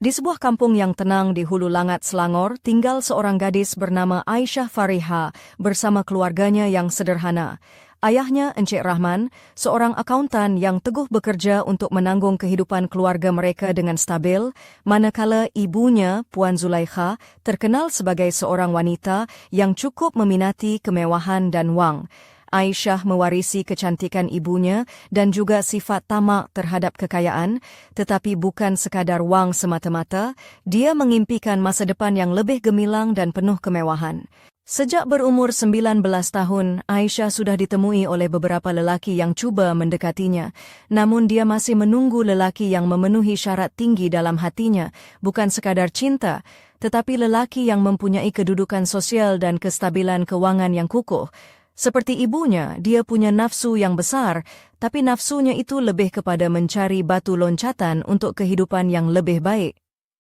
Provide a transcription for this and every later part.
Di sebuah kampung yang tenang di Hulu Langat, Selangor, tinggal seorang gadis bernama Aisyah Fariha bersama keluarganya yang sederhana. Ayahnya, Encik Rahman, seorang akuntan yang teguh bekerja untuk menanggung kehidupan keluarga mereka dengan stabil, manakala ibunya, Puan Zulaikha, terkenal sebagai seorang wanita yang cukup meminati kemewahan dan wang. Aisyah mewarisi kecantikan ibunya dan juga sifat tamak terhadap kekayaan, tetapi bukan sekadar wang semata-mata, dia mengimpikan masa depan yang lebih gemilang dan penuh kemewahan. Sejak berumur 19 tahun, Aisyah sudah ditemui oleh beberapa lelaki yang cuba mendekatinya, namun dia masih menunggu lelaki yang memenuhi syarat tinggi dalam hatinya, bukan sekadar cinta, tetapi lelaki yang mempunyai kedudukan sosial dan kestabilan keuangan yang kukuh. Seperti ibunya, dia punya nafsu yang besar, tapi nafsunya itu lebih kepada mencari batu loncatan untuk kehidupan yang lebih baik.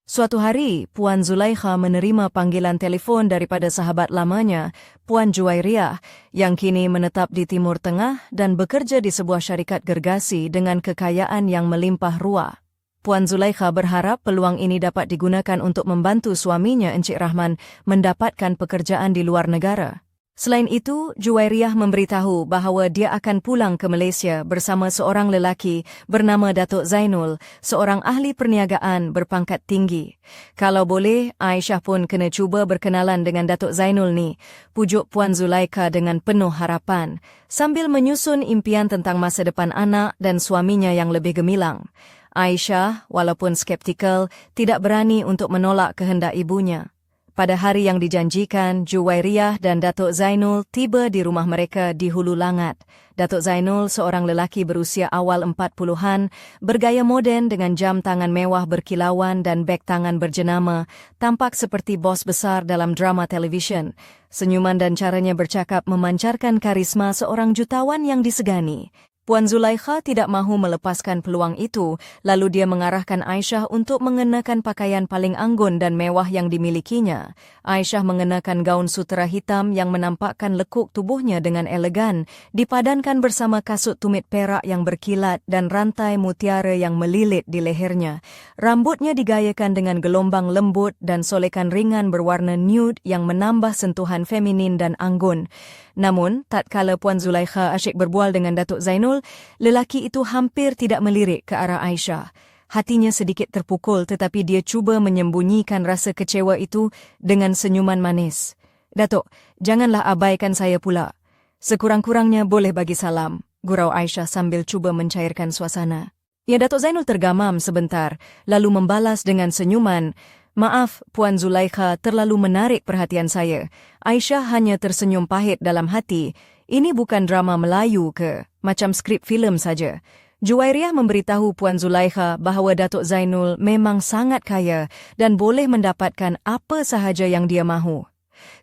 Suatu hari, Puan Zulaikha menerima panggilan telefon daripada sahabat lamanya, Puan Juwairiyah, yang kini menetap di Timur Tengah dan bekerja di sebuah syarikat gergasi dengan kekayaan yang melimpah ruah. Puan Zulaikha berharap peluang ini dapat digunakan untuk membantu suaminya, Encik Rahman, mendapatkan pekerjaan di luar negara. Selain itu, Juwairiyah memberitahu bahawa dia akan pulang ke Malaysia bersama seorang lelaki bernama Datuk Zainul, seorang ahli perniagaan berpangkat tinggi. Kalau boleh, Aisyah pun kena cuba berkenalan dengan Datuk Zainul ni, pujuk Puan Zulaikha dengan penuh harapan, sambil menyusun impian tentang masa depan anak dan suaminya yang lebih gemilang. Aisyah, walaupun skeptikal, tidak berani untuk menolak kehendak ibunya. Pada hari yang dijanjikan, Juwairiyah dan Datuk Zainul tiba di rumah mereka di Hulu Langat. Datuk Zainul, seorang lelaki berusia awal 40-an, bergaya moden dengan jam tangan mewah berkilauan dan beg tangan berjenama, tampak seperti bos besar dalam drama televisyen. Senyuman dan caranya bercakap memancarkan karisma seorang jutawan yang disegani. Puan Zulaikha tidak mahu melepaskan peluang itu, lalu dia mengarahkan Aisyah untuk mengenakan pakaian paling anggun dan mewah yang dimilikinya. Aisyah mengenakan gaun sutera hitam yang menampakkan lekuk tubuhnya dengan elegan, dipadankan bersama kasut tumit perak yang berkilat dan rantai mutiara yang melilit di lehernya. Rambutnya digayakan dengan gelombang lembut dan solekan ringan berwarna nude yang menambah sentuhan feminin dan anggun. Namun, tatkala Puan Zulaikha asyik berbual dengan Datuk Zainul, lelaki itu hampir tidak melirik ke arah Aisyah. Hatinya sedikit terpukul tetapi dia cuba menyembunyikan rasa kecewa itu dengan senyuman manis. "Datuk, janganlah abaikan saya pula. Sekurang-kurangnya boleh bagi salam," gurau Aisyah sambil cuba mencairkan suasana. Ya, Datuk Zainul tergamam sebentar, lalu membalas dengan senyuman, "Maaf, Puan Zulaikha terlalu menarik perhatian saya. Aisyah hanya tersenyum pahit dalam hati. Ini bukan drama Melayu ke, macam skrip filem saja." Juwairiyah memberitahu Puan Zulaikha bahawa Datuk Zainul memang sangat kaya dan boleh mendapatkan apa sahaja yang dia mahu.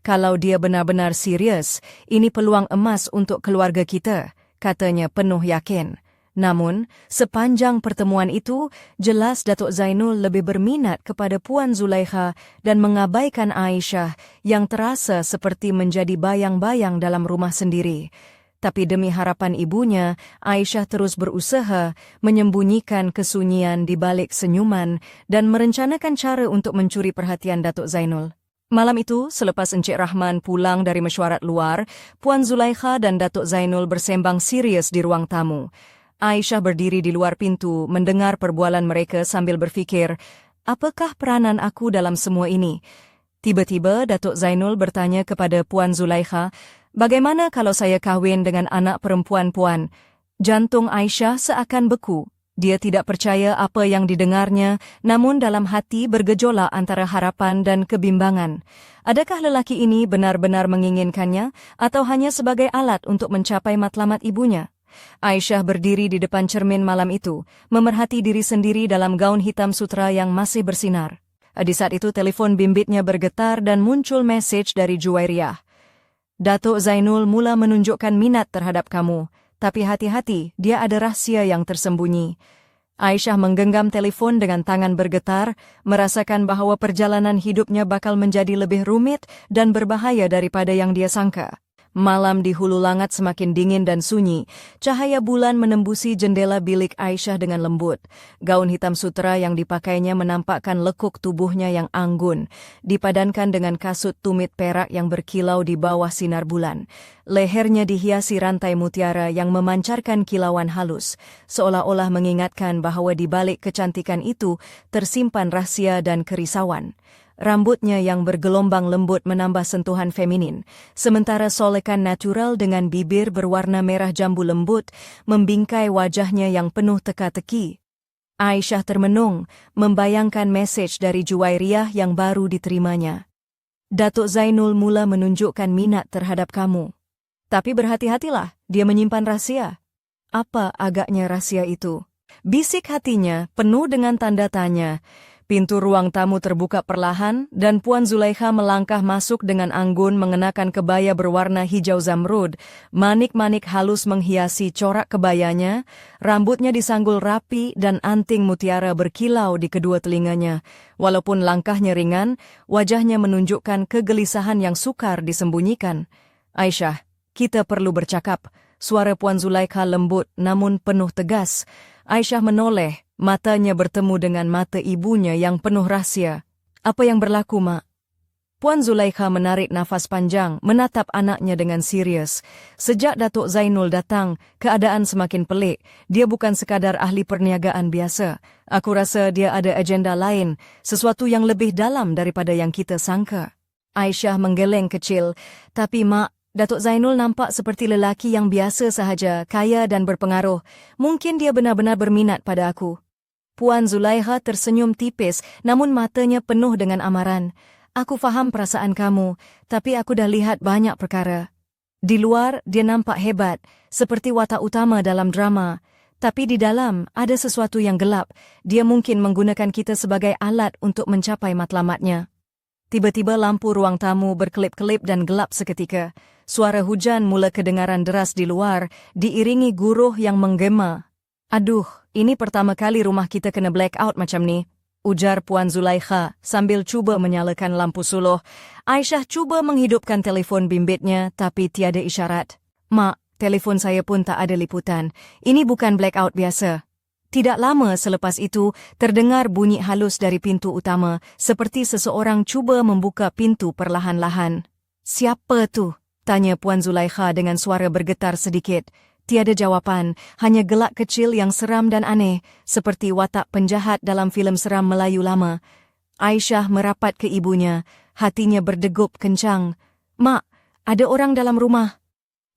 "Kalau dia benar-benar serius, ini peluang emas untuk keluarga kita," katanya penuh yakin. Namun, sepanjang pertemuan itu, jelas Datuk Zainul lebih berminat kepada Puan Zulaikha dan mengabaikan Aisyah yang terasa seperti menjadi bayang-bayang dalam rumah sendiri. Tapi demi harapan ibunya, Aisyah terus berusaha menyembunyikan kesunyian di balik senyuman dan merencanakan cara untuk mencuri perhatian Datuk Zainul. Malam itu, selepas Encik Rahman pulang dari mesyuarat luar, Puan Zulaikha dan Datuk Zainul bersembang serius di ruang tamu. Aisyah berdiri di luar pintu mendengar perbualan mereka sambil berfikir, apakah peranan aku dalam semua ini? Tiba-tiba Datuk Zainul bertanya kepada Puan Zulaikha, "Bagaimana kalau saya kahwin dengan anak perempuan Puan?" Jantung Aisyah seakan beku. Dia tidak percaya apa yang didengarnya, namun dalam hati bergejolak antara harapan dan kebimbangan. Adakah lelaki ini benar-benar menginginkannya atau hanya sebagai alat untuk mencapai matlamat ibunya? Aisyah berdiri di depan cermin malam itu, memerhati diri sendiri dalam gaun hitam sutera yang masih bersinar. Di saat itu telefon bimbitnya bergetar dan muncul mesej dari Juwairiyah. "Datuk Zainul mula menunjukkan minat terhadap kamu, tapi hati-hati, dia ada rahsia yang tersembunyi." Aisyah menggenggam telefon dengan tangan bergetar, merasakan bahawa perjalanan hidupnya bakal menjadi lebih rumit dan berbahaya daripada yang dia sangka. Malam di hulu langat semakin dingin dan sunyi. Cahaya bulan menembusi jendela bilik Aisyah dengan lembut. Gaun hitam sutera yang dipakainya menampakkan lekuk tubuhnya yang anggun, dipadankan dengan kasut tumit perak yang berkilau di bawah sinar bulan. Lehernya dihiasi rantai mutiara yang memancarkan kilauan halus, seolah-olah mengingatkan bahwa di balik kecantikan itu tersimpan rahasia dan kerisauan. Rambutnya yang bergelombang lembut menambah sentuhan feminin, sementara solekan natural dengan bibir berwarna merah jambu lembut membingkai wajahnya yang penuh teka-teki. Aisyah termenung, membayangkan mesej dari Juwairiyah yang baru diterimanya. Datuk Zainul mula menunjukkan minat terhadap kamu. Tapi berhati-hatilah, dia menyimpan rahasia. Apa agaknya rahasia itu? Bisik hatinya, penuh dengan tanda tanya. Pintu ruang tamu terbuka perlahan dan Puan Zulaikha melangkah masuk dengan anggun mengenakan kebaya berwarna hijau zamrud. Manik-manik halus menghiasi corak kebayanya, rambutnya disanggul rapi dan anting mutiara berkilau di kedua telinganya. Walaupun langkahnya ringan, wajahnya menunjukkan kegelisahan yang sukar disembunyikan. Aisyah, kita perlu bercakap. Suara Puan Zulaikha lembut namun penuh tegas. Aisyah menoleh, matanya bertemu dengan mata ibunya yang penuh rahsia. Apa yang berlaku, Mak? Puan Zulaikha menarik nafas panjang, menatap anaknya dengan serius. Sejak Datuk Zainul datang, keadaan semakin pelik. Dia bukan sekadar ahli perniagaan biasa. Aku rasa dia ada agenda lain, sesuatu yang lebih dalam daripada yang kita sangka. Aisyah menggeleng kecil, tapi Mak, Datuk Zainul nampak seperti lelaki yang biasa sahaja, kaya dan berpengaruh. Mungkin dia benar-benar berminat pada aku. Puan Zulaikha tersenyum tipis, namun matanya penuh dengan amaran. Aku faham perasaan kamu, tapi aku dah lihat banyak perkara. Di luar, dia nampak hebat, seperti watak utama dalam drama. Tapi di dalam, ada sesuatu yang gelap. Dia mungkin menggunakan kita sebagai alat untuk mencapai matlamatnya. Tiba-tiba lampu ruang tamu berkelip-kelip dan gelap seketika. Suara hujan mula kedengaran deras di luar, diiringi guruh yang menggema. Aduh, ini pertama kali rumah kita kena blackout macam ni, ujar Puan Zulaikha sambil cuba menyalakan lampu suluh. Aisyah cuba menghidupkan telefon bimbitnya tapi tiada isyarat. Mak, telefon saya pun tak ada liputan. Ini bukan blackout biasa. Tidak lama selepas itu, terdengar bunyi halus dari pintu utama, seperti seseorang cuba membuka pintu perlahan-lahan. Siapa tu? Tanya Puan Zulaikha dengan suara bergetar sedikit. Tiada jawapan, hanya gelak kecil yang seram dan aneh, seperti watak penjahat dalam filem seram Melayu lama. Aisyah merapat ke ibunya, hatinya berdegup kencang. Mak, ada orang dalam rumah.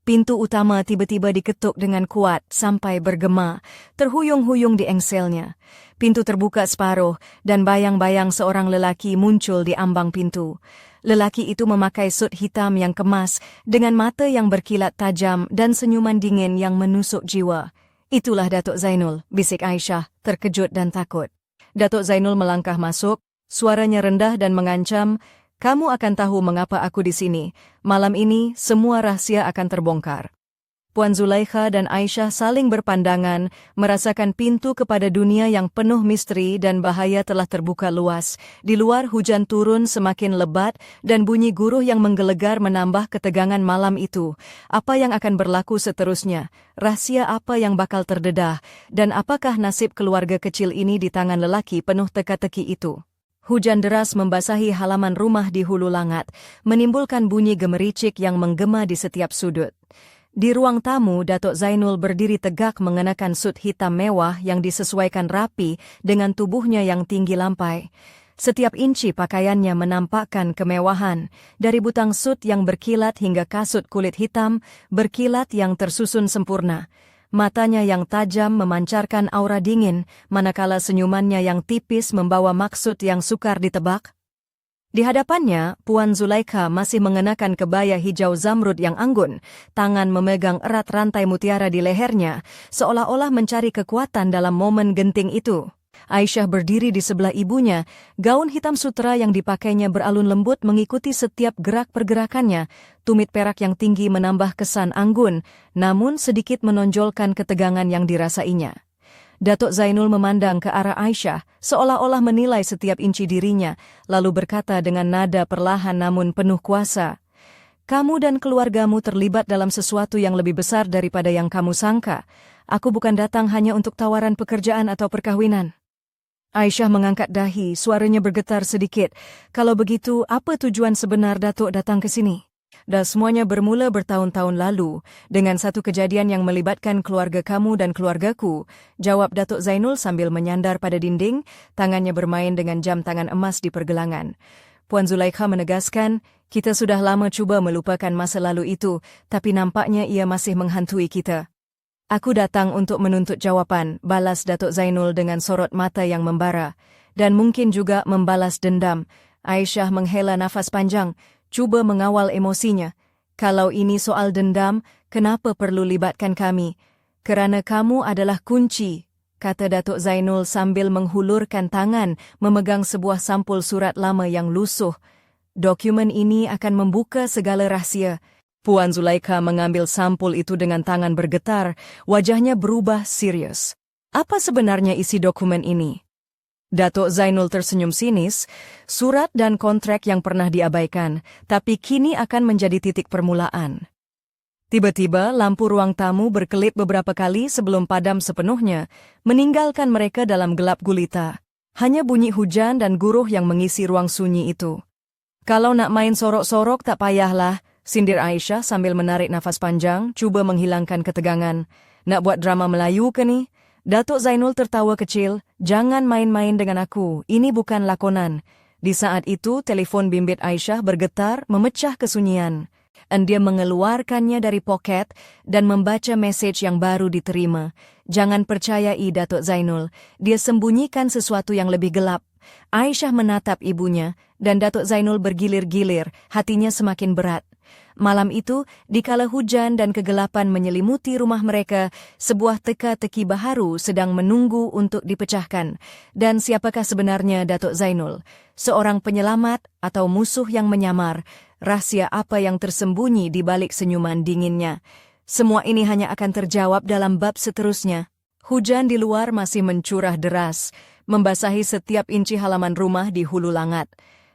Pintu utama tiba-tiba diketuk dengan kuat sampai bergema, terhuyung-huyung di engselnya. Pintu terbuka separuh dan bayang-bayang seorang lelaki muncul di ambang pintu. Lelaki itu memakai sut hitam yang kemas dengan mata yang berkilat tajam dan senyuman dingin yang menusuk jiwa. Itulah Datuk Zainul, bisik Aisyah, terkejut dan takut. Datuk Zainul melangkah masuk, suaranya rendah dan mengancam, kamu akan tahu mengapa aku di sini. Malam ini, semua rahasia akan terbongkar. Puan Zulaikha dan Aisyah saling berpandangan, merasakan pintu kepada dunia yang penuh misteri dan bahaya telah terbuka luas. Di luar hujan turun semakin lebat dan bunyi guruh yang menggelegar menambah ketegangan malam itu. Apa yang akan berlaku seterusnya? Rahasia apa yang bakal terdedah? Dan apakah nasib keluarga kecil ini di tangan lelaki penuh teka-teki itu? Hujan deras membasahi halaman rumah di hulu langat, menimbulkan bunyi gemericik yang menggema di setiap sudut. Di ruang tamu, Datuk Zainul berdiri tegak mengenakan sut hitam mewah yang disesuaikan rapi dengan tubuhnya yang tinggi lampai. Setiap inci pakaiannya menampakkan kemewahan, dari butang sut yang berkilat hingga kasut kulit hitam, berkilat yang tersusun sempurna. Matanya yang tajam memancarkan aura dingin, manakala senyumannya yang tipis membawa maksud yang sukar ditebak. Di hadapannya, Puan Zulaikha masih mengenakan kebaya hijau zamrud yang anggun, tangan memegang erat rantai mutiara di lehernya, seolah-olah mencari kekuatan dalam momen genting itu. Aisyah berdiri di sebelah ibunya, gaun hitam sutera yang dipakainya beralun lembut mengikuti setiap gerak pergerakannya. Tumit perak yang tinggi menambah kesan anggun, namun sedikit menonjolkan ketegangan yang dirasainya. Datuk Zainul memandang ke arah Aisyah, seolah-olah menilai setiap inci dirinya, lalu berkata dengan nada perlahan namun penuh kuasa, Kamu dan keluargamu terlibat dalam sesuatu yang lebih besar daripada yang kamu sangka. Aku bukan datang hanya untuk tawaran pekerjaan atau perkawinan. Aisyah mengangkat dahi, suaranya bergetar sedikit. Kalau begitu, apa tujuan sebenar Datuk datang ke sini? Dan semuanya bermula bertahun-tahun lalu, dengan satu kejadian yang melibatkan keluarga kamu dan keluargaku, jawab Datuk Zainul sambil menyandar pada dinding, tangannya bermain dengan jam tangan emas di pergelangan. Puan Zulaikha menegaskan, kita sudah lama cuba melupakan masa lalu itu, tapi nampaknya ia masih menghantui kita. Aku datang untuk menuntut jawapan, balas Datuk Zainul dengan sorot mata yang membara, dan mungkin juga membalas dendam. Aisyah menghela nafas panjang, cuba mengawal emosinya. Kalau ini soal dendam, kenapa perlu libatkan kami? Kerana kamu adalah kunci, kata Datuk Zainul sambil menghulurkan tangan memegang sebuah sampul surat lama yang lusuh. Dokumen ini akan membuka segala rahsia. Puan Zulaikha mengambil sampul itu dengan tangan bergetar, wajahnya berubah serius. Apa sebenarnya isi dokumen ini? Datuk Zainul tersenyum sinis, surat dan kontrak yang pernah diabaikan, tapi kini akan menjadi titik permulaan. Tiba-tiba lampu ruang tamu berkelip beberapa kali sebelum padam sepenuhnya, meninggalkan mereka dalam gelap gulita. Hanya bunyi hujan dan guruh yang mengisi ruang sunyi itu. Kalau nak main sorok-sorok tak payahlah, sindir Aisyah sambil menarik nafas panjang, cuba menghilangkan ketegangan. Nak buat drama Melayu ke ni? Datuk Zainul tertawa kecil, jangan main-main dengan aku, ini bukan lakonan. Di saat itu, telefon bimbit Aisyah bergetar, memecah kesunyian. Dan dia mengeluarkannya dari poket dan membaca mesej yang baru diterima. Jangan percayai Datuk Zainul, dia sembunyikan sesuatu yang lebih gelap. Aisyah menatap ibunya, dan Datuk Zainul bergilir-gilir, hatinya semakin berat. Malam itu, dikala hujan dan kegelapan menyelimuti rumah mereka, sebuah teka-teki baharu sedang menunggu untuk dipecahkan. Dan siapakah sebenarnya Datuk Zainul? Seorang penyelamat atau musuh yang menyamar? Rahsia apa yang tersembunyi di balik senyuman dinginnya? Semua ini hanya akan terjawab dalam bab seterusnya. Hujan di luar masih mencurah deras, membasahi setiap inci halaman rumah di Hulu Langat.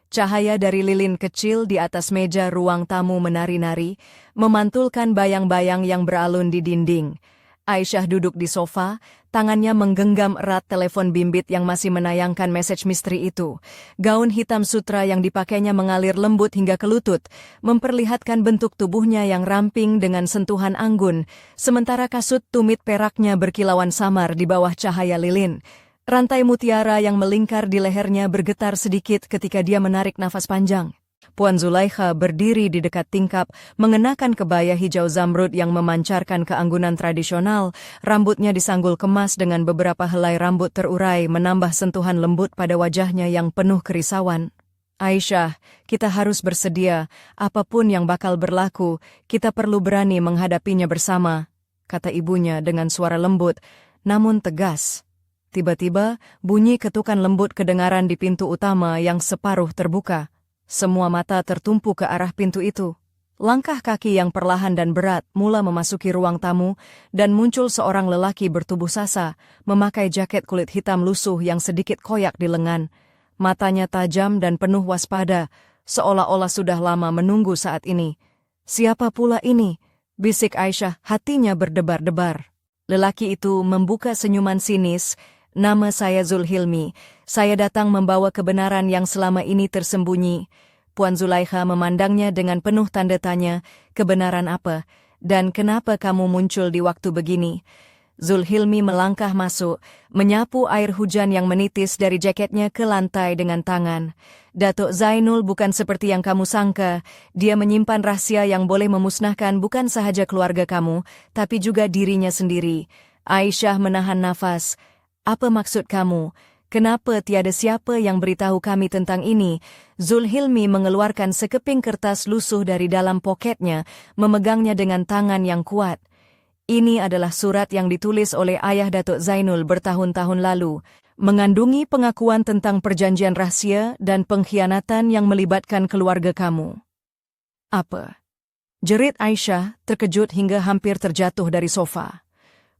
Cahaya dari lilin kecil di atas meja ruang tamu menari-nari, memantulkan bayang-bayang yang beralun di dinding. Aisyah duduk di sofa, tangannya menggenggam erat telepon bimbit yang masih menayangkan mesej misteri itu. Gaun hitam sutra yang dipakainya mengalir lembut hingga ke lutut, memperlihatkan bentuk tubuhnya yang ramping dengan sentuhan anggun, sementara kasut tumit peraknya berkilauan samar di bawah cahaya lilin. Rantai mutiara yang melingkar di lehernya bergetar sedikit ketika dia menarik nafas panjang. Puan Zulaikha berdiri di dekat tingkap, mengenakan kebaya hijau zamrud yang memancarkan keanggunan tradisional, rambutnya disanggul kemas dengan beberapa helai rambut terurai menambah sentuhan lembut pada wajahnya yang penuh kerisauan. Aisyah, kita harus bersedia, apapun yang bakal berlaku, kita perlu berani menghadapinya bersama, kata ibunya dengan suara lembut, namun tegas. Tiba-tiba, bunyi ketukan lembut kedengaran di pintu utama yang separuh terbuka. Semua mata tertumpu ke arah pintu itu. Langkah kaki yang perlahan dan berat mula memasuki ruang tamu, dan muncul seorang lelaki bertubuh sasa, memakai jaket kulit hitam lusuh yang sedikit koyak di lengan. Matanya tajam dan penuh waspada, seolah-olah sudah lama menunggu saat ini. Siapa pula ini? Bisik Aisyah, hatinya berdebar-debar. Lelaki itu membuka senyuman sinis. Nama saya Zulhilmi. Saya datang membawa kebenaran yang selama ini tersembunyi. Puan Zulaikha memandangnya dengan penuh tanda tanya. Kebenaran apa? Dan kenapa kamu muncul di waktu begini? Zulhilmi melangkah masuk, menyapu air hujan yang menitis dari jaketnya ke lantai dengan tangan. Datuk Zainul bukan seperti yang kamu sangka. Dia menyimpan rahsia yang boleh memusnahkan bukan sahaja keluarga kamu, tapi juga dirinya sendiri. Aisyah menahan nafas. Apa maksud kamu? Kenapa tiada siapa yang beritahu kami tentang ini? Zulhilmi mengeluarkan sekeping kertas lusuh dari dalam poketnya, memegangnya dengan tangan yang kuat. Ini adalah surat yang ditulis oleh ayah Datuk Zainul bertahun-tahun lalu, mengandungi pengakuan tentang perjanjian rahsia dan pengkhianatan yang melibatkan keluarga kamu. Apa? Jerit Aisyah, terkejut hingga hampir terjatuh dari sofa.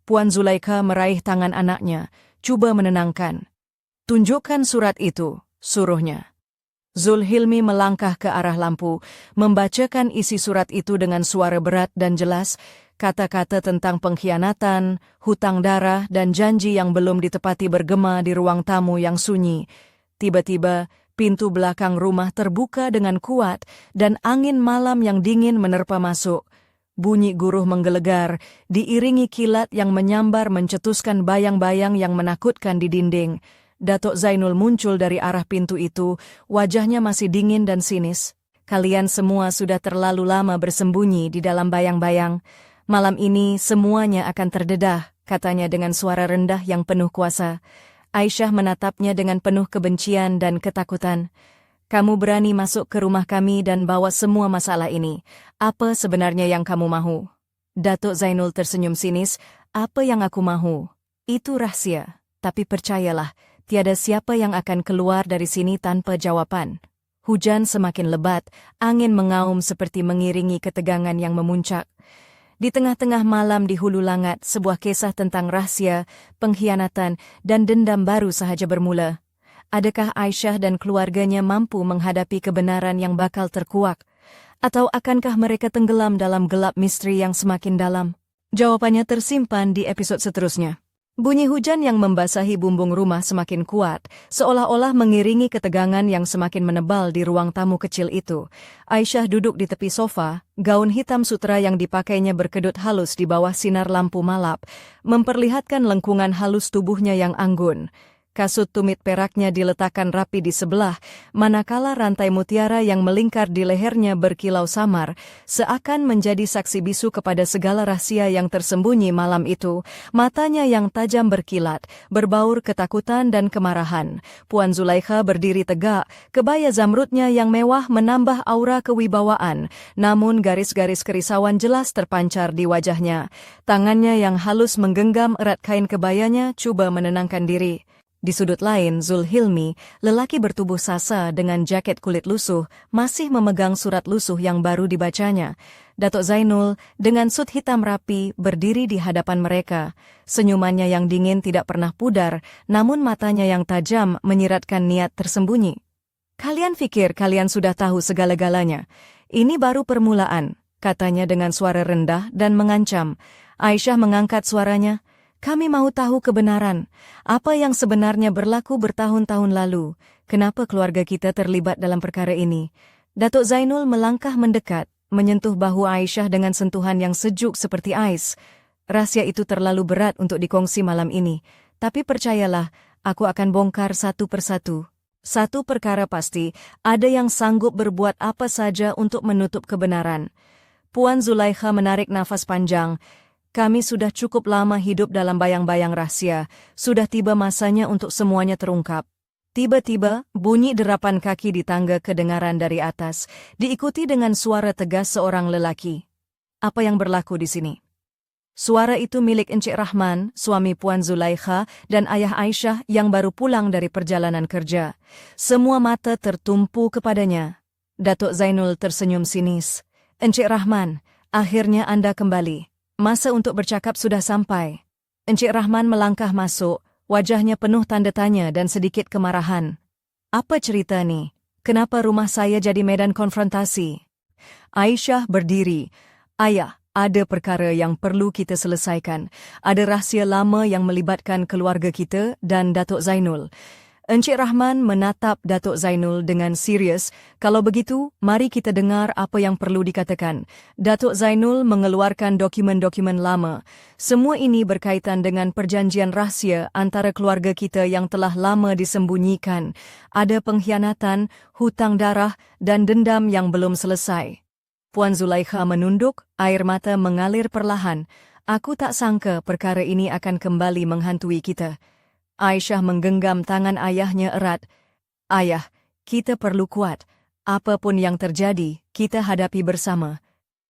Puan Zulaikha meraih tangan anaknya, cuba menenangkan. Tunjukkan surat itu, suruhnya. Zulhilmi melangkah ke arah lampu, membacakan isi surat itu dengan suara berat dan jelas, kata-kata tentang pengkhianatan, hutang darah, dan janji yang belum ditepati bergema di ruang tamu yang sunyi. Tiba-tiba, pintu belakang rumah terbuka dengan kuat dan angin malam yang dingin menerpa masuk. Bunyi guruh menggelegar, diiringi kilat yang menyambar mencetuskan bayang-bayang yang menakutkan di dinding. Datuk Zainul muncul dari arah pintu itu, wajahnya masih dingin dan sinis. Kalian semua sudah terlalu lama bersembunyi di dalam bayang-bayang. Malam ini semuanya akan terdedah, katanya dengan suara rendah yang penuh kuasa. Aisyah menatapnya dengan penuh kebencian dan ketakutan. Kamu berani masuk ke rumah kami dan bawa semua masalah ini. Apa sebenarnya yang kamu mahu? Datuk Zainul tersenyum sinis. Apa yang aku mahu? Itu rahasia. Tapi percayalah, tiada siapa yang akan keluar dari sini tanpa jawaban. Hujan semakin lebat, angin mengaum seperti mengiringi ketegangan yang memuncak. Di tengah-tengah malam di hulu langat, sebuah kisah tentang rahasia, pengkhianatan, dan dendam baru sahaja bermula. Adakah Aisyah dan keluarganya mampu menghadapi kebenaran yang bakal terkuak? Atau akankah mereka tenggelam dalam gelap misteri yang semakin dalam? Jawabannya tersimpan di episode seterusnya. Bunyi hujan yang membasahi bumbung rumah semakin kuat, seolah-olah mengiringi ketegangan yang semakin menebal di ruang tamu kecil itu. Aisyah duduk di tepi sofa, gaun hitam sutra yang dipakainya berkedut halus di bawah sinar lampu malap, memperlihatkan lengkungan halus tubuhnya yang anggun. Kasut tumit peraknya diletakkan rapi di sebelah, manakala rantai mutiara yang melingkar di lehernya berkilau samar, seakan menjadi saksi bisu kepada segala rahasia yang tersembunyi malam itu. Matanya yang tajam berkilat, berbaur ketakutan dan kemarahan. Puan Zulaikha berdiri tegak, kebaya zamrudnya yang mewah menambah aura kewibawaan, namun garis-garis kerisauan jelas terpancar di wajahnya. Tangannya yang halus menggenggam erat kain kebayanya cuba menenangkan diri. Di sudut lain, Zulhilmi, lelaki bertubuh sasa dengan jaket kulit lusuh, masih memegang surat lusuh yang baru dibacanya. Datuk Zainul, dengan sut hitam rapi, berdiri di hadapan mereka. Senyumannya yang dingin tidak pernah pudar, namun matanya yang tajam menyiratkan niat tersembunyi. Kalian pikir kalian sudah tahu segala-galanya. Ini baru permulaan, katanya dengan suara rendah dan mengancam. Aisyah mengangkat suaranya. Kami mau tahu kebenaran. Apa yang sebenarnya berlaku bertahun-tahun lalu? Kenapa keluarga kita terlibat dalam perkara ini? Datuk Zainul melangkah mendekat, menyentuh bahu Aisyah dengan sentuhan yang sejuk seperti ais. Rahasia itu terlalu berat untuk dikongsi malam ini. Tapi percayalah, aku akan bongkar satu persatu. Satu perkara pasti, ada yang sanggup berbuat apa saja untuk menutup kebenaran. Puan Zulaikha menarik nafas panjang. Kami sudah cukup lama hidup dalam bayang-bayang rahasia, sudah tiba masanya untuk semuanya terungkap. Tiba-tiba, bunyi derapan kaki di tangga kedengaran dari atas, diikuti dengan suara tegas seorang lelaki. Apa yang berlaku di sini? Suara itu milik Encik Rahman, suami Puan Zulaikha, dan ayah Aisyah yang baru pulang dari perjalanan kerja. Semua mata tertumpu kepadanya. Datuk Zainul tersenyum sinis. Encik Rahman, akhirnya Anda kembali. Masa untuk bercakap sudah sampai. Encik Rahman melangkah masuk, wajahnya penuh tanda tanya dan sedikit kemarahan. Apa cerita nih? Kenapa rumah saya jadi medan konfrontasi? Aisyah berdiri. Ayah, ada perkara yang perlu kita selesaikan. Ada rahsia lama yang melibatkan keluarga kita dan Datuk Zainul. Encik Rahman menatap Datuk Zainul dengan serius. Kalau begitu, mari kita dengar apa yang perlu dikatakan. Datuk Zainul mengeluarkan dokumen-dokumen lama. Semua ini berkaitan dengan perjanjian rahsia antara keluarga kita yang telah lama disembunyikan. Ada pengkhianatan, hutang darah, dan dendam yang belum selesai. Puan Zulaikha menunduk, air mata mengalir perlahan. Aku tak sangka perkara ini akan kembali menghantui kita. Aisyah menggenggam tangan ayahnya erat. Ayah, kita perlu kuat. Apapun yang terjadi, kita hadapi bersama.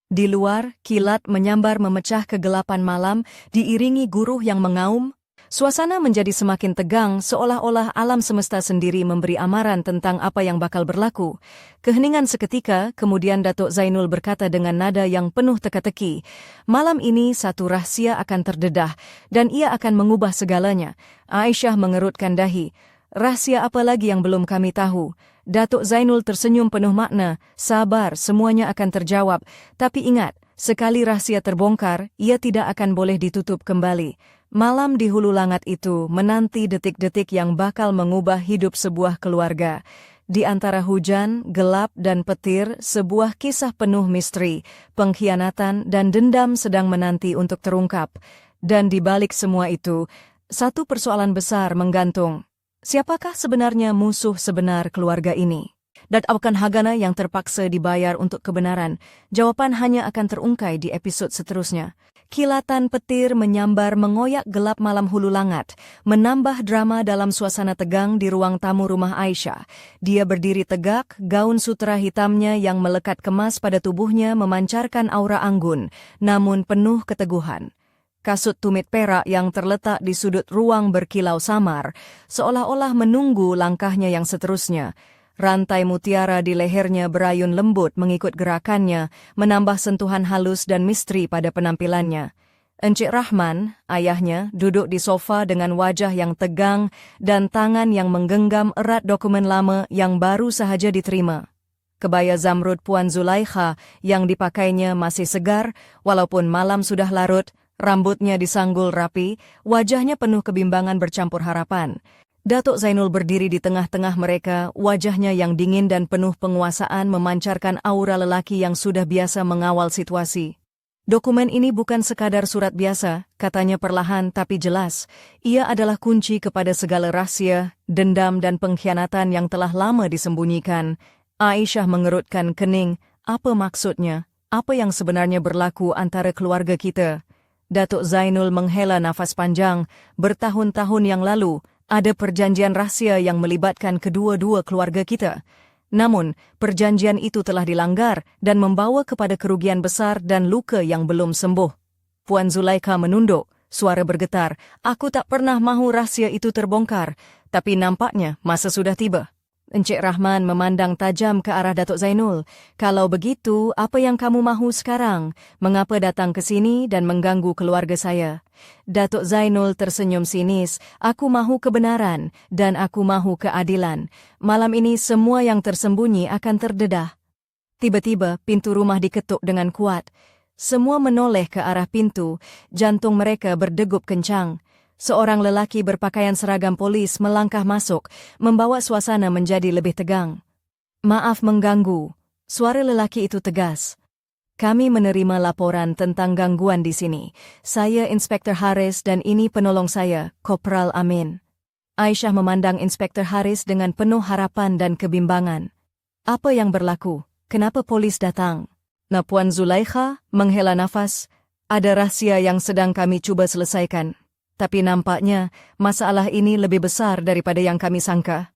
Di luar, kilat menyambar memecah kegelapan malam, diiringi guruh yang mengaum. Suasana menjadi semakin tegang, seolah-olah alam semesta sendiri memberi amaran tentang apa yang bakal berlaku. Keheningan seketika, kemudian Datuk Zainul berkata dengan nada yang penuh teka-teki, malam ini satu rahasia akan terdedah, dan ia akan mengubah segalanya. Aisyah mengerutkan dahi. Rahasia apa lagi yang belum kami tahu? Datuk Zainul tersenyum penuh makna, sabar, semuanya akan terjawab. Tapi ingat, sekali rahsia terbongkar, ia tidak akan boleh ditutup kembali. Malam di Hulu Langat itu menanti detik-detik yang bakal mengubah hidup sebuah keluarga. Di antara hujan, gelap, dan petir, sebuah kisah penuh misteri, pengkhianatan, dan dendam sedang menanti untuk terungkap. Dan di balik semua itu, satu persoalan besar menggantung. Siapakah sebenarnya musuh sebenar keluarga ini? Dan apakah Hagana yang terpaksa dibayar untuk kebenaran? Jawaban hanya akan terungkai di episod seterusnya. Kilatan petir menyambar mengoyak gelap malam Hulu Langat, menambah drama dalam suasana tegang di ruang tamu rumah Aisyah. Dia berdiri tegak, gaun sutera hitamnya yang melekat kemas pada tubuhnya memancarkan aura anggun, namun penuh keteguhan. Kasut tumit perak yang terletak di sudut ruang berkilau samar, seolah-olah menunggu langkahnya yang seterusnya. Rantai mutiara di lehernya berayun lembut mengikut gerakannya, menambah sentuhan halus dan misteri pada penampilannya. Encik Rahman, ayahnya, duduk di sofa dengan wajah yang tegang dan tangan yang menggenggam erat dokumen lama yang baru sahaja diterima. Kebaya zamrud Puan Zulaikha yang dipakainya masih segar, walaupun malam sudah larut, rambutnya disanggul rapi, wajahnya penuh kebimbangan bercampur harapan. Datuk Zainul berdiri di tengah-tengah mereka, wajahnya yang dingin dan penuh penguasaan memancarkan aura lelaki yang sudah biasa mengawal situasi. Dokumen ini bukan sekadar surat biasa, katanya perlahan tapi jelas. Ia adalah kunci kepada segala rahsia, dendam dan pengkhianatan yang telah lama disembunyikan. Aisyah mengerutkan kening, apa maksudnya? Apa yang sebenarnya berlaku antara keluarga kita? Datuk Zainul menghela nafas panjang, bertahun-tahun yang lalu, ada perjanjian rahsia yang melibatkan kedua-dua keluarga kita. Namun, perjanjian itu telah dilanggar dan membawa kepada kerugian besar dan luka yang belum sembuh. Puan Zulaikha menunduk, suara bergetar. Aku tak pernah mahu rahsia itu terbongkar, tapi nampaknya masa sudah tiba. Encik Rahman memandang tajam ke arah Datuk Zainul. Kalau begitu, apa yang kamu mahu sekarang? Mengapa datang ke sini dan mengganggu keluarga saya? Datuk Zainul tersenyum sinis. Aku mahu kebenaran dan aku mahu keadilan. Malam ini semua yang tersembunyi akan terdedah. Tiba-tiba pintu rumah diketuk dengan kuat. Semua menoleh ke arah pintu, jantung mereka berdegup kencang. Seorang lelaki berpakaian seragam polis melangkah masuk, membawa suasana menjadi lebih tegang. Maaf mengganggu, suara lelaki itu tegas. Kami menerima laporan tentang gangguan di sini. Saya Inspektur Haris dan ini penolong saya, Kopral Amin. Aisyah memandang Inspektur Haris dengan penuh harapan dan kebimbangan. Apa yang berlaku? Kenapa polis datang? Puan Zulaikha menghela nafas. Ada rahsia yang sedang kami cuba selesaikan. Tapi nampaknya masalah ini lebih besar daripada yang kami sangka.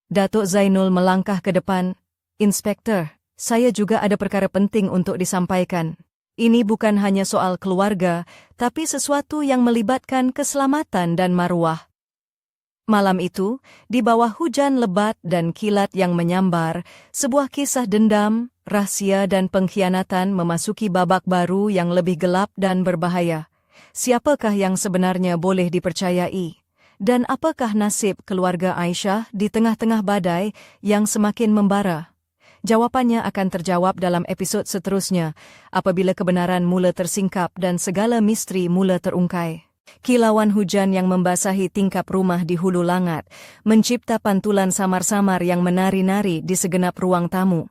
Datuk Zainul melangkah ke depan. Inspektur, saya juga ada perkara penting untuk disampaikan. Ini bukan hanya soal keluarga, tapi sesuatu yang melibatkan keselamatan dan maruah. Malam itu, di bawah hujan lebat dan kilat yang menyambar, sebuah kisah dendam, rahsia dan pengkhianatan memasuki babak baru yang lebih gelap dan berbahaya. Siapakah yang sebenarnya boleh dipercayai? Dan apakah nasib keluarga Aisyah di tengah-tengah badai yang semakin membara? Jawapannya akan terjawab dalam episod seterusnya, apabila kebenaran mula tersingkap dan segala misteri mula terungkai. Kilauan hujan yang membasahi tingkap rumah di Hulu Langat, mencipta pantulan samar-samar yang menari-nari di segenap ruang tamu.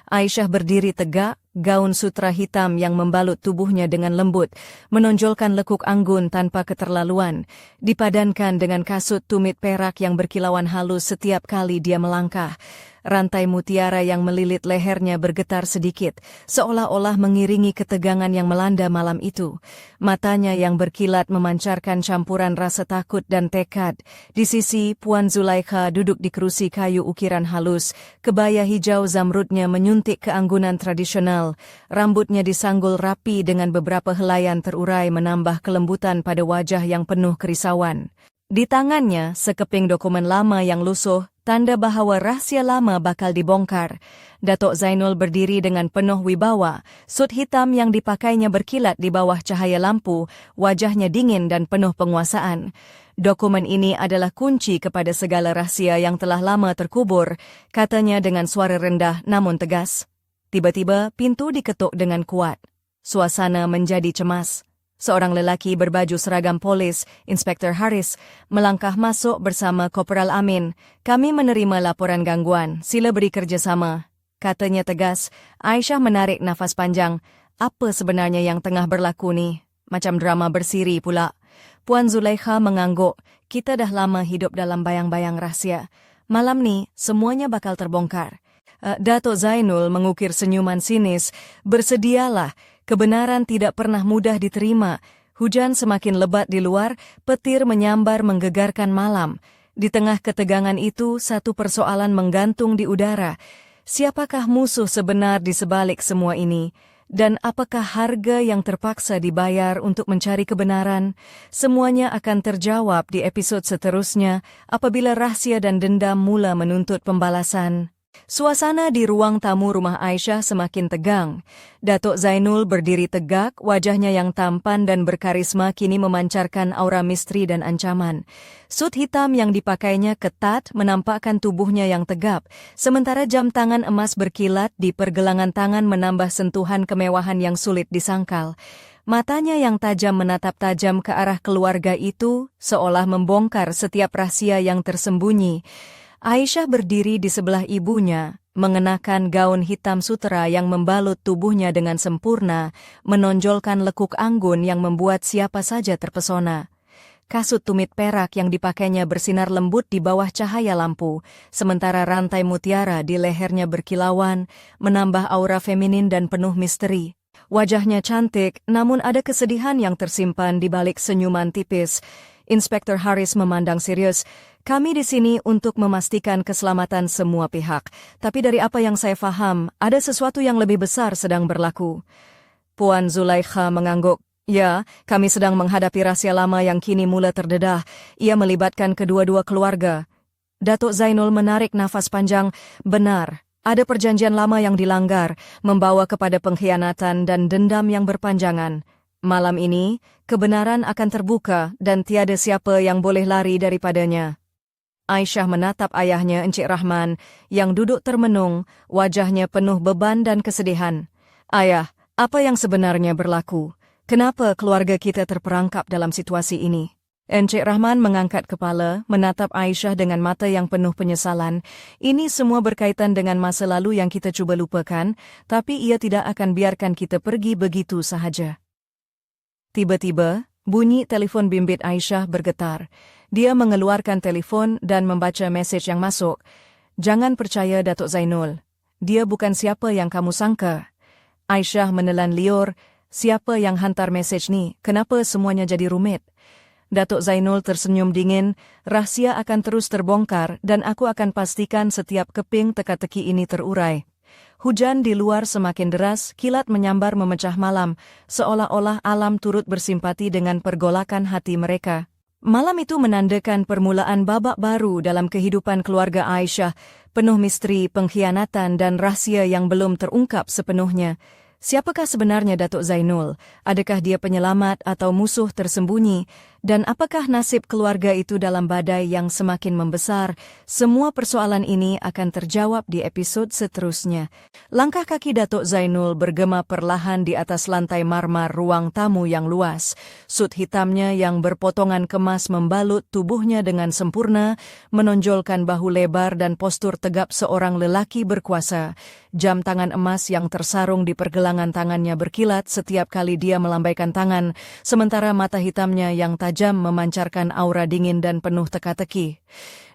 Aisyah berdiri tegak, gaun sutra hitam yang membalut tubuhnya dengan lembut, menonjolkan lekuk anggun tanpa keterlaluan, dipadankan dengan kasut tumit perak yang berkilauan halus setiap kali dia melangkah. Rantai mutiara yang melilit lehernya bergetar sedikit, seolah-olah mengiringi ketegangan yang melanda malam itu. Matanya yang berkilat memancarkan campuran rasa takut dan tekad. Di sisi, Puan Zulaikha duduk di kerusi kayu ukiran halus, kebaya hijau zamrudnya menyuntik keanggunan tradisional. Rambutnya disanggul rapi dengan beberapa helaian terurai menambah kelembutan pada wajah yang penuh kerisauan. Di tangannya, sekeping dokumen lama yang lusuh, tanda bahawa rahasia lama bakal dibongkar. Datuk Zainul berdiri dengan penuh wibawa, sut hitam yang dipakainya berkilat di bawah cahaya lampu, wajahnya dingin dan penuh penguasaan. Dokumen ini adalah kunci kepada segala rahsia yang telah lama terkubur, katanya dengan suara rendah namun tegas. Tiba-tiba, pintu diketuk dengan kuat. Suasana menjadi cemas. Seorang lelaki berbaju seragam polis, Inspektur Haris, melangkah masuk bersama Korporal Amin. Kami menerima laporan gangguan, sila beri kerjasama. Katanya tegas. Aisyah menarik nafas panjang. Apa sebenarnya yang tengah berlaku ni? Macam drama bersiri pula. Puan Zulaikha mengangguk. Kita dah lama hidup dalam bayang-bayang rahsia. Malam ni, semuanya bakal terbongkar. Datuk Zainul mengukir senyuman sinis. Bersedialah. Kebenaran tidak pernah mudah diterima. Hujan semakin lebat di luar, petir menyambar menggegarkan malam. Di tengah ketegangan itu, satu persoalan menggantung di udara. Siapakah musuh sebenar di sebalik semua ini? Dan apakah harga yang terpaksa dibayar untuk mencari kebenaran? Semuanya akan terjawab di episod seterusnya apabila rahsia dan dendam mula menuntut pembalasan. Suasana di ruang tamu rumah Aisyah semakin tegang. Datuk Zainul berdiri tegak, wajahnya yang tampan dan berkarisma kini memancarkan aura misteri dan ancaman. Sut hitam yang dipakainya ketat menampakkan tubuhnya yang tegap, sementara jam tangan emas berkilat di pergelangan tangan menambah sentuhan kemewahan yang sulit disangkal. Matanya yang tajam menatap tajam ke arah keluarga itu, seolah membongkar setiap rahasia yang tersembunyi. Aisyah berdiri di sebelah ibunya, mengenakan gaun hitam sutera yang membalut tubuhnya dengan sempurna, menonjolkan lekuk anggun yang membuat siapa saja terpesona. Kasut tumit perak yang dipakainya bersinar lembut di bawah cahaya lampu, sementara rantai mutiara di lehernya berkilauan, menambah aura feminin dan penuh misteri. Wajahnya cantik, namun ada kesedihan yang tersimpan di balik senyuman tipis. Inspektur Haris memandang serius. Kami di sini untuk memastikan keselamatan semua pihak. Tapi dari apa yang saya faham, ada sesuatu yang lebih besar sedang berlaku. Puan Zulaikha mengangguk. Ya, kami sedang menghadapi rahasia lama yang kini mula terdedah. Ia melibatkan kedua-dua keluarga. Datuk Zainul menarik nafas panjang. Benar, ada perjanjian lama yang dilanggar, membawa kepada pengkhianatan dan dendam yang berpanjangan. Malam ini, kebenaran akan terbuka dan tiada siapa yang boleh lari daripadanya. Aisyah menatap ayahnya Encik Rahman yang duduk termenung, wajahnya penuh beban dan kesedihan. Ayah, apa yang sebenarnya berlaku? Kenapa keluarga kita terperangkap dalam situasi ini? Encik Rahman mengangkat kepala, menatap Aisyah dengan mata yang penuh penyesalan. Ini semua berkaitan dengan masa lalu yang kita cuba lupakan, tapi ia tidak akan biarkan kita pergi begitu sahaja. Tiba-tiba, bunyi telefon bimbit Aisyah bergetar. Dia mengeluarkan telefon dan membaca mesej yang masuk. Jangan percaya Datuk Zainul. Dia bukan siapa yang kamu sangka. Aisyah menelan liur. Siapa yang hantar mesej ni? Kenapa semuanya jadi rumit? Datuk Zainul tersenyum dingin. Rahsia akan terus terbongkar dan aku akan pastikan setiap keping teka-teki ini terurai. Hujan di luar semakin deras, kilat menyambar memecah malam, seolah-olah alam turut bersimpati dengan pergolakan hati mereka. Malam itu menandakan permulaan babak baru dalam kehidupan keluarga Aisyah, penuh misteri, pengkhianatan dan rahsia yang belum terungkap sepenuhnya. Siapakah sebenarnya Datuk Zainul? Adakah dia penyelamat atau musuh tersembunyi? Dan apakah nasib keluarga itu dalam badai yang semakin membesar? Semua persoalan ini akan terjawab di episod seterusnya. Langkah kaki Datuk Zainul bergema perlahan di atas lantai marmar ruang tamu yang luas. Sut hitamnya yang berpotongan kemas membalut tubuhnya dengan sempurna, menonjolkan bahu lebar dan postur tegap seorang lelaki berkuasa. Jam tangan emas yang tersarung di pergelangan tangannya berkilat setiap kali dia melambaikan tangan, sementara mata hitamnya yang tajam memancarkan aura dingin dan penuh teka-teki.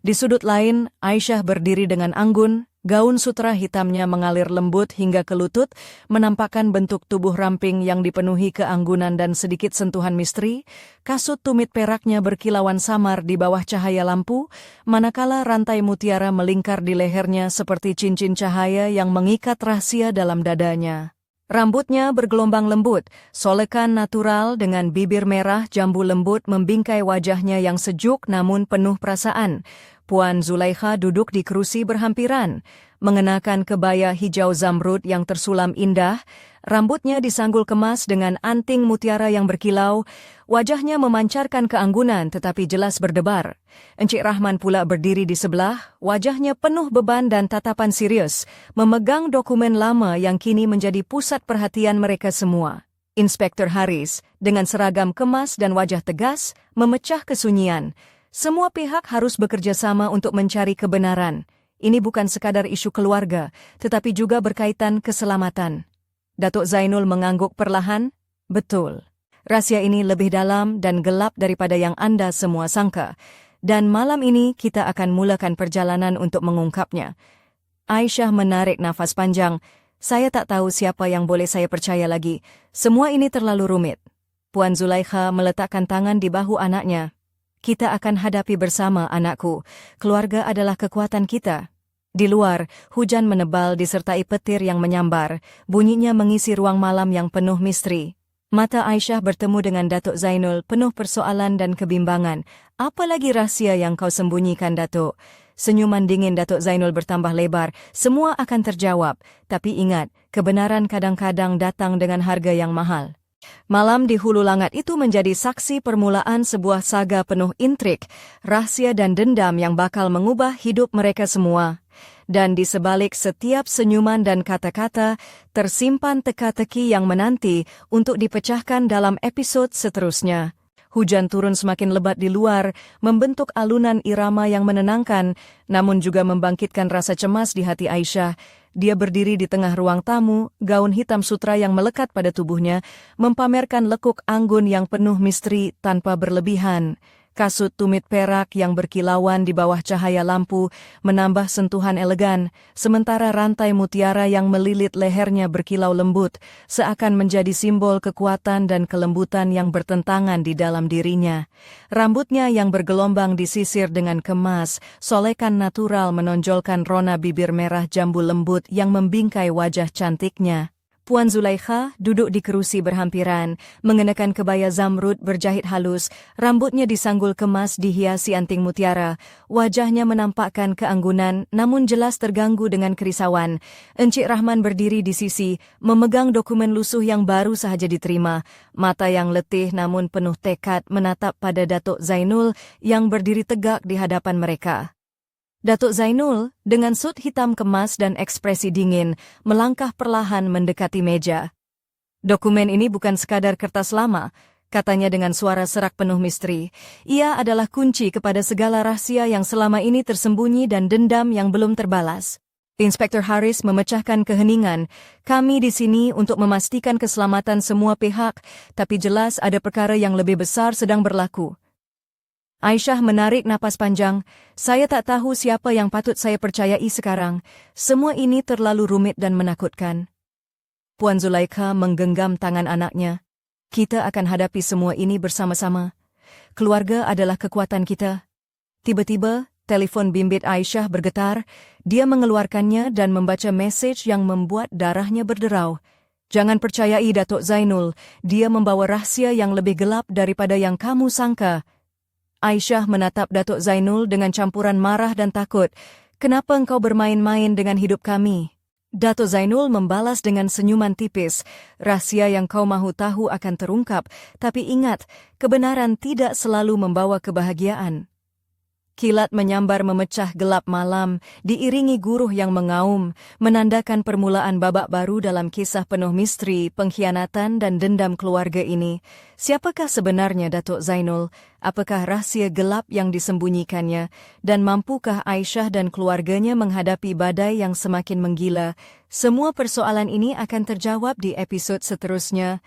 Di sudut lain, Aisyah berdiri dengan anggun, gaun sutera hitamnya mengalir lembut hingga ke lutut, menampakkan bentuk tubuh ramping yang dipenuhi keanggunan dan sedikit sentuhan misteri. Kasut tumit peraknya berkilauan samar di bawah cahaya lampu, manakala rantai mutiara melingkar di lehernya seperti cincin cahaya yang mengikat rahasia dalam dadanya. Rambutnya bergelombang lembut, solekan natural dengan bibir merah jambu lembut membingkai wajahnya yang sejuk namun penuh perasaan. Puan Zulaikha duduk di kerusi berhampiran, mengenakan kebaya hijau zamrud yang tersulam indah, rambutnya disanggul kemas dengan anting mutiara yang berkilau, wajahnya memancarkan keanggunan tetapi jelas berdebar. Encik Rahman pula berdiri di sebelah, wajahnya penuh beban dan tatapan serius, memegang dokumen lama yang kini menjadi pusat perhatian mereka semua. Inspektur Haris, dengan seragam kemas dan wajah tegas, memecah kesunyian. Semua pihak harus bekerja sama untuk mencari kebenaran. Ini bukan sekadar isu keluarga, tetapi juga berkaitan keselamatan. Datuk Zainul mengangguk perlahan, betul. Rahsia ini lebih dalam dan gelap daripada yang Anda semua sangka. Dan malam ini kita akan mulakan perjalanan untuk mengungkapnya. Aisyah menarik nafas panjang. Saya tak tahu siapa yang boleh saya percaya lagi. Semua ini terlalu rumit. Puan Zulaikha meletakkan tangan di bahu anaknya. Kita akan hadapi bersama, anakku. Keluarga adalah kekuatan kita. Di luar, hujan menebal disertai petir yang menyambar. Bunyinya mengisi ruang malam yang penuh misteri. Mata Aisyah bertemu dengan Datuk Zainul penuh persoalan dan kebimbangan. Apa lagi rahsia yang kau sembunyikan, Datuk? Senyuman dingin Datuk Zainul bertambah lebar. Semua akan terjawab. Tapi ingat, kebenaran kadang-kadang datang dengan harga yang mahal. Malam di Hulu Langat itu menjadi saksi permulaan sebuah saga penuh intrik, rahsia dan dendam yang bakal mengubah hidup mereka semua. Dan di sebalik setiap senyuman dan kata-kata, tersimpan teka-teki yang menanti untuk dipecahkan dalam episode seterusnya. Hujan turun semakin lebat di luar, membentuk alunan irama yang menenangkan, namun juga membangkitkan rasa cemas di hati Aisyah. Dia berdiri di tengah ruang tamu, gaun hitam sutra yang melekat pada tubuhnya, mempamerkan lekuk anggun yang penuh misteri tanpa berlebihan. Kasut tumit perak yang berkilauan di bawah cahaya lampu menambah sentuhan elegan, sementara rantai mutiara yang melilit lehernya berkilau lembut, seakan menjadi simbol kekuatan dan kelembutan yang bertentangan di dalam dirinya. Rambutnya yang bergelombang disisir dengan kemas, solekan natural menonjolkan rona bibir merah jambu lembut yang membingkai wajah cantiknya. Puan Zulaikha duduk di kerusi berhampiran, mengenakan kebaya zamrud berjahit halus, rambutnya disanggul kemas dihiasi anting mutiara, wajahnya menampakkan keanggunan namun jelas terganggu dengan kerisauan. Encik Rahman berdiri di sisi, memegang dokumen lusuh yang baru sahaja diterima, mata yang letih namun penuh tekad menatap pada Datuk Zainul yang berdiri tegak di hadapan mereka. Datuk Zainul, dengan sut hitam kemas dan ekspresi dingin, melangkah perlahan mendekati meja. Dokumen ini bukan sekadar kertas lama, katanya dengan suara serak penuh misteri. Ia adalah kunci kepada segala rahasia yang selama ini tersembunyi dan dendam yang belum terbalas. Inspektur Haris memecahkan keheningan. Kami di sini untuk memastikan keselamatan semua pihak, tapi jelas ada perkara yang lebih besar sedang berlaku. Aisyah menarik napas panjang. Saya tak tahu siapa yang patut saya percayai sekarang. Semua ini terlalu rumit dan menakutkan. Puan Zulaikha menggenggam tangan anaknya. Kita akan hadapi semua ini bersama-sama. Keluarga adalah kekuatan kita. Tiba-tiba, telefon bimbit Aisyah bergetar. Dia mengeluarkannya dan membaca mesej yang membuat darahnya berderau. Jangan percayai Datuk Zainul. Dia membawa rahsia yang lebih gelap daripada yang kamu sangka. Aisyah menatap Datuk Zainul dengan campuran marah dan takut. Kenapa engkau bermain-main dengan hidup kami? Datuk Zainul membalas dengan senyuman tipis. Rahsia yang kau mahu tahu akan terungkap, tapi ingat, kebenaran tidak selalu membawa kebahagiaan. Kilat menyambar memecah gelap malam, diiringi guruh yang mengaum, menandakan permulaan babak baru dalam kisah penuh misteri, pengkhianatan dan dendam keluarga ini. Siapakah sebenarnya Datuk Zainul? Apakah rahsia gelap yang disembunyikannya? Dan mampukah Aisyah dan keluarganya menghadapi badai yang semakin menggila? Semua persoalan ini akan terjawab di episod seterusnya.